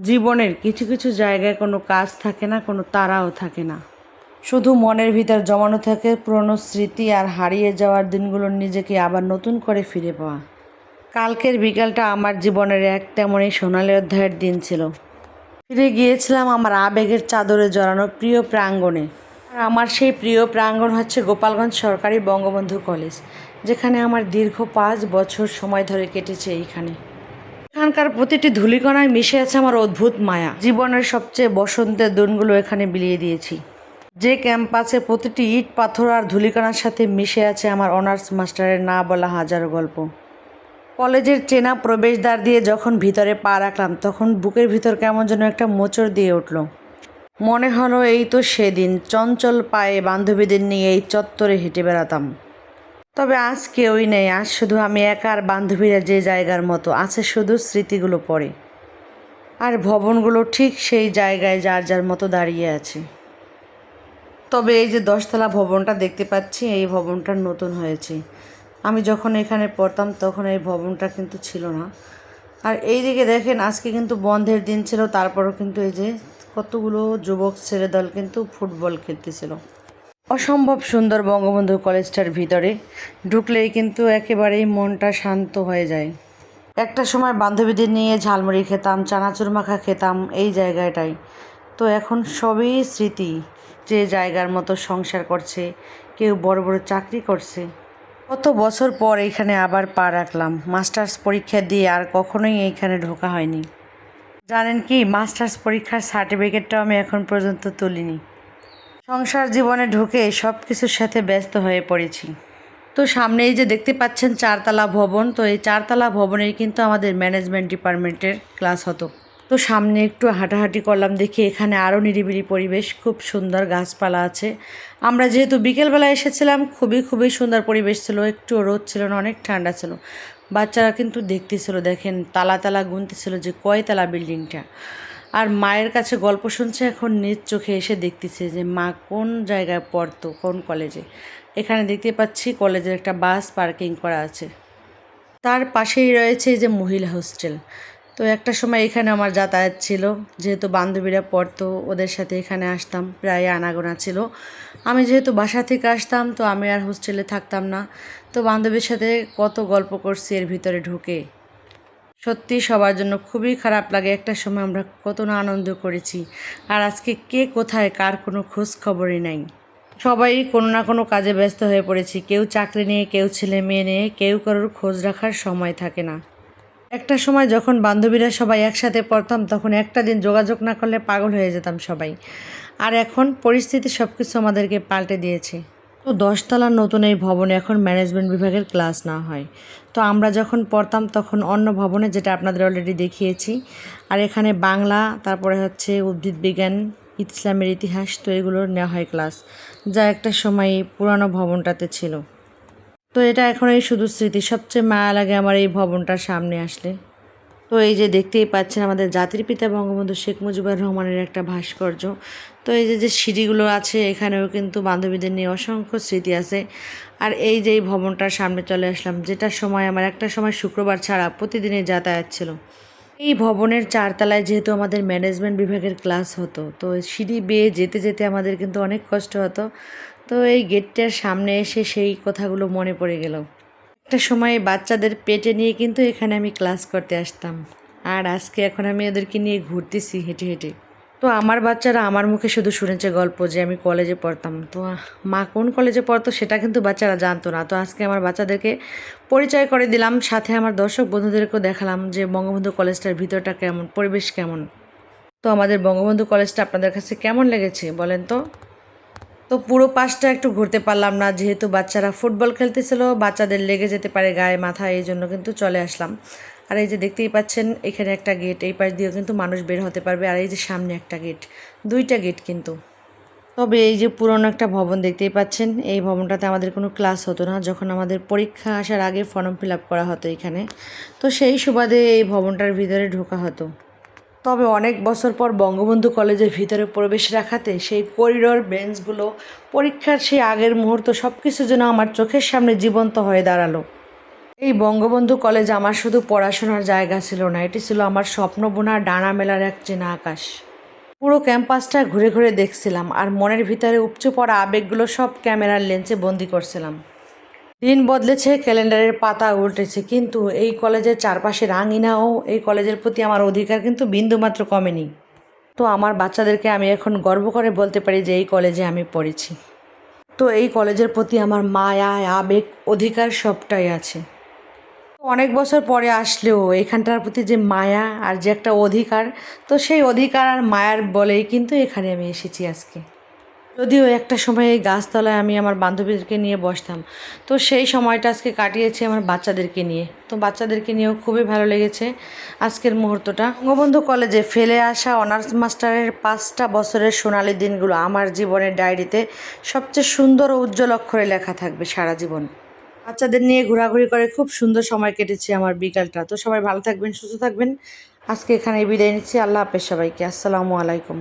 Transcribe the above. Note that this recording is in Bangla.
জীবনের কিছু কিছু জায়গায় কোনো কাজ থাকে না, কোনো তাড়াও থাকে না। শুধু মনের ভিতর জমানো থাকে পুরনো স্মৃতি আর হারিয়ে যাওয়ার দিনগুলোর নিজেকে আবার নতুন করে ফিরে পাওয়া। কালকের বিকালটা আমার জীবনের এক তেমনই সোনালি অধ্যায়ের দিন ছিল। ফিরে গিয়েছিলাম আমার আবেগের চাদরে জড়ানো প্রিয় প্রাঙ্গণে। আর আমার সেই প্রিয় প্রাঙ্গণ হচ্ছে গোপালগঞ্জ সরকারি বঙ্গবন্ধু কলেজ, যেখানে আমার দীর্ঘ 5 বছর সময় ধরে কেটেছে এইখানে। এখানকার প্রতিটি ধূলিকণায় মিশে আছে আমার অদ্ভুত মায়া। জীবনের সবচেয়ে বসন্তের দিনগুলো এখানে বিলিয়ে দিয়েছি। যে ক্যাম্পাসে প্রতিটি ইট পাথর আর ধূলিকণার সাথে মিশে আছে আমার অনার্স মাস্টারের না বলা হাজারো গল্প। কলেজের চেনা প্রবেশদ্বার দিয়ে যখন ভিতরে পা রাখলাম, তখন বুকের ভিতর কেমন যেন একটা মোচড় দিয়ে উঠল। মনে হলো এই তো সেদিন চঞ্চল পায়ে বান্ধবীদের নিয়ে এই চত্বরে হেঁটে বেড়াতাম। তবে আজ কেউই নেই, আজ শুধু আমি একা আর বান্ধবীরা যে জায়গার মতো আছে, শুধু স্মৃতিগুলো পড়ে। আর ভবনগুলো ঠিক সেই জায়গায় যার যার মতো দাঁড়িয়ে আছে। তবে এই যে 10তলা ভবনটা দেখতে পাচ্ছি, এই ভবনটা নতুন হয়েছে। আমি যখন এখানে পড়তাম তখন এই ভবনটা কিন্তু ছিল না। আর এই দিকে দেখেন, আজকে কিন্তু বন্ধের দিন ছিল, তারপরও কিন্তু এই যে কতগুলো যুবক ছেলেদল কিন্তু ফুটবল খেলতেছিল। অসম্ভব সুন্দর বঙ্গবন্ধু কলেজটার ভিতরে ঢুকলেই কিন্তু একেবারেই মনটা শান্ত হয়ে যায়। একটা সময় বান্ধবীদের নিয়ে ঝালমুড়ি খেতাম, চানাচুর মাখা খেতাম এই জায়গাটায়। তো এখন সবই স্মৃতি। যে জায়গার মতো সংসার করছে, কেউ বড় বড় চাকরি করছে। কত বছর পর এইখানে আবার পা রাখলাম। মাস্টার্স পরীক্ষা দিয়ে আর কখনোই এইখানে ঢোকা হয়নি। জানেন কি, মাস্টার্স পরীক্ষার সার্টিফিকেটটাও আমি এখন পর্যন্ত তুলিনি। সংসার জীবনে ঢুকে সব কিছুর সাথে ব্যস্ত হয়ে পড়েছি। তো সামনে এই যে দেখতে পাচ্ছেন 4তলা ভবন, তো এই 4তলা ভবনের কিন্তু আমাদের ম্যানেজমেন্ট ডিপার্টমেন্টের ক্লাস হতো। তো সামনে একটু হাঁটাহাঁটি করলাম, দেখি এখানে আরও নিরিবিলি পরিবেশ, খুব সুন্দর গাছপালা আছে। আমরা যেহেতু বিকেলবেলা এসেছিলাম, খুবই সুন্দর পরিবেশ ছিল, একটু রোদ ছিল না, অনেক ঠান্ডা ছিল। বাচ্চারা কিন্তু দেখতেছিল, দেখেন তালা তালা গুনতেছিল যে কয়তলা বিল্ডিংটা। আর মায়ের কাছে গল্প শুনছে, এখন নিজ চোখে এসে দেখতেছে যে মা কোন জায়গায় পড়তো, কোন কলেজে। এখানে দেখতে পাচ্ছি কলেজের একটা বাস পার্কিং করা আছে, তার পাশেই রয়েছে এই যে মহিলা হোস্টেল। তো একটা সময় এখানে আমার যাতায়াত ছিল, যেহেতু বান্ধবীরা পড়তো ওদের সাথে এখানে আসতাম, প্রায় আনাগোনা ছিল। আমি যেহেতু বাসা থেকে আসতাম, তো আমি আর হোস্টেলে থাকতাম না। তো বান্ধবীর সাথে কত গল্প করছি এর ভিতরে ঢুকে। সত্যি সবার জন্য খুবই খারাপ লাগে, একটা সময় আমরা কত না আনন্দ করেছি। আর আজকে কে কোথায়, কার কোনো খোঁজ খবরই নাই। সবাই কোনো না কোনো কাজে ব্যস্ত হয়ে পড়েছি, কেউ চাকরি নিয়ে, কেউ ছেলে মেয়ে নিয়ে, কেউ কারোর খোঁজ রাখার সময় থাকে না। একটা সময় যখন বান্ধবীরা সবাই একসাথে পড়তাম, তখন একটা দিন যোগাযোগ না করলে পাগল হয়ে যেতাম সবাই। আর এখন পরিস্থিতি সব কিছু আমাদেরকে পাল্টে দিয়েছে। তো 10তলার নতুন এই ভবনে এখন ম্যানেজমেন্ট বিভাগের ক্লাস না হয়। তো আমরা যখন পড়তাম তখন অন্য ভবনে, যেটা আপনাদের অলরেডি দেখিয়েছি। আর এখানে বাংলা, তারপরে হচ্ছে উদ্ভিদ বিজ্ঞান, ইসলামের ইতিহাস, তো এগুলোর নেওয়া হয় ক্লাস, যা একটা সময় এই পুরানো ভবনটাতে ছিল। তো এটা এখন এই শুধু স্মৃতি। সবচেয়ে মায়া লাগে আমার এই ভবনটার সামনে আসলে। তো এই যে দেখতেই পাচ্ছেন আমাদের জাতির পিতা বঙ্গবন্ধু শেখ মুজিবুর রহমানের একটা ভাস্কর্য। তো এই যে সিঁড়িগুলো আছে, এখানেও কিন্তু বান্ধবীদের নিয়ে অসংখ্য স্মৃতি আছে। আর এই যে এই ভবনটার সামনে চলে আসলাম, যেটার সময় আমার একটা সময় শুক্রবার ছাড়া প্রতিদিনই যাতায়াত ছিল। এই ভবনের 4তলায় যেহেতু আমাদের ম্যানেজমেন্ট বিভাগের ক্লাস হতো, তো সিঁড়ি বেয়ে যেতে যেতে আমাদের কিন্তু অনেক কষ্ট হতো। তো এই গেটটার সামনে এসে সেই কথাগুলো মনে পড়ে গেল। একটা সময় বাচ্চাদের পেটে নিয়ে কিন্তু এখানে আমি ক্লাস করতে আসতাম। আর আজকে এখন আমি ওদেরকে নিয়ে ঘুরতেছি হেঁটে হেঁটে। তো আমার বাচ্চারা আমার মুখে শুধু শুনেছে গল্প যে আমি কলেজে পড়তাম। তো মা কোন কলেজে পড়তো সেটা কিন্তু বাচ্চারা জানতো না। তো আজকে আমার বাচ্চাদেরকে পরিচয় করে দিলাম, সাথে আমার দর্শক বন্ধুদেরকেও দেখালাম যে বঙ্গবন্ধু কলেজটার ভিতরটা কেমন, পরিবেশ কেমন। তো আমাদের বঙ্গবন্ধু কলেজটা আপনাদের কাছে কেমন লেগেছে বলেন তো। তো পুরো পাশটা একটু ঘুরতে পারলাম না, যেহেতু বাচ্চারা ফুটবল খেলতেছিল, বাচ্চাদের লেগে যেতে পারে গায়ে মাথায়, এই জন্য কিন্তু চলে আসলাম। আর এই যে দেখতেই পাচ্ছেন এখানে একটা গেট, এই পাশ দিয়েও কিন্তু মানুষ বের হতে পারবে। আর এই যে সামনে একটা গেট, 2টা গেট কিন্তু। তবে এই যে পুরনো একটা ভবন দেখতেই পাচ্ছেন, এই ভবনটাতে আমাদের কোনো ক্লাস হতো না, যখন আমাদের পরীক্ষা আসার আগে ফর্ম ফিল আপ করা হতো এখানে। তো সেই সুবাদে এই ভবনটার ভিতরে ঢোকা হতো। তবে অনেক বছর পর বঙ্গবন্ধু কলেজের ভিতরে প্রবেশ রাখাতে সেই করিডোর, বেঞ্চগুলো, পরীক্ষার সেই আগের মুহূর্ত, সব কিছু যেন আমার চোখের সামনে জীবন্ত হয়ে দাঁড়ালো। এই বঙ্গবন্ধু কলেজ আমার শুধু পড়াশোনার জায়গা ছিল না, এটি ছিল আমার স্বপ্ন বোনা ডানা মেলার এক চেনা আকাশ। পুরো ক্যাম্পাসটা ঘুরে ঘুরে দেখছিলাম আর মনের ভিতরে উপচে পড়া আবেগগুলো সব ক্যামেরার লেন্সে বন্দি করছিলাম। দিন বদলেছে, ক্যালেন্ডারের পাতা উল্টেছে, কিন্তু এই কলেজের চারপাশের আঙিনা ও এই কলেজের প্রতি আমার অধিকার কিন্তু বিন্দুমাত্র কমেনি। তো আমার বাচ্চাদেরকে আমি এখন গর্ব করে বলতে পারি যে এই কলেজে আমি পড়েছি। তো এই কলেজের প্রতি আমার মায়া, আবেগ, অধিকার সবটাই আছে। অনেক বছর পরে আসলেও এখানটার প্রতি যে মায়া আর যে একটা অধিকার, তো সেই অধিকার আর মায়ার বলেই কিন্তু এখানে আমি এসেছি আজকে। যদিও একটা সময় এই গাছতলায় আমি আমার বান্ধবীদেরকে নিয়ে বসতাম, তো সেই সময়টা আজকে কাটিয়েছি আমার বাচ্চাদেরকে নিয়ে। তো বাচ্চাদেরকে নিয়েও খুবই ভালো লেগেছে আজকের মুহূর্তটা। বঙ্গবন্ধু কলেজে ফেলে আসা অনার্স মাস্টারের 5টা বছরের সোনালি দিনগুলো আমার জীবনের ডায়েরিতে সবচেয়ে সুন্দর ও উজ্জ্বল অক্ষরে লেখা থাকবে সারা জীবন। বাচ্চাদের নিয়ে ঘোরাঘুরি করে খুব সুন্দর সময় কেটেছে আমার বিকালটা। তো সবাই ভালো থাকবেন, সুস্থ থাকবেন। আজকে এখানে বিদায় নিচ্ছি। আল্লাহ হাফেজ সবাইকে। আসসালামু আলাইকুম।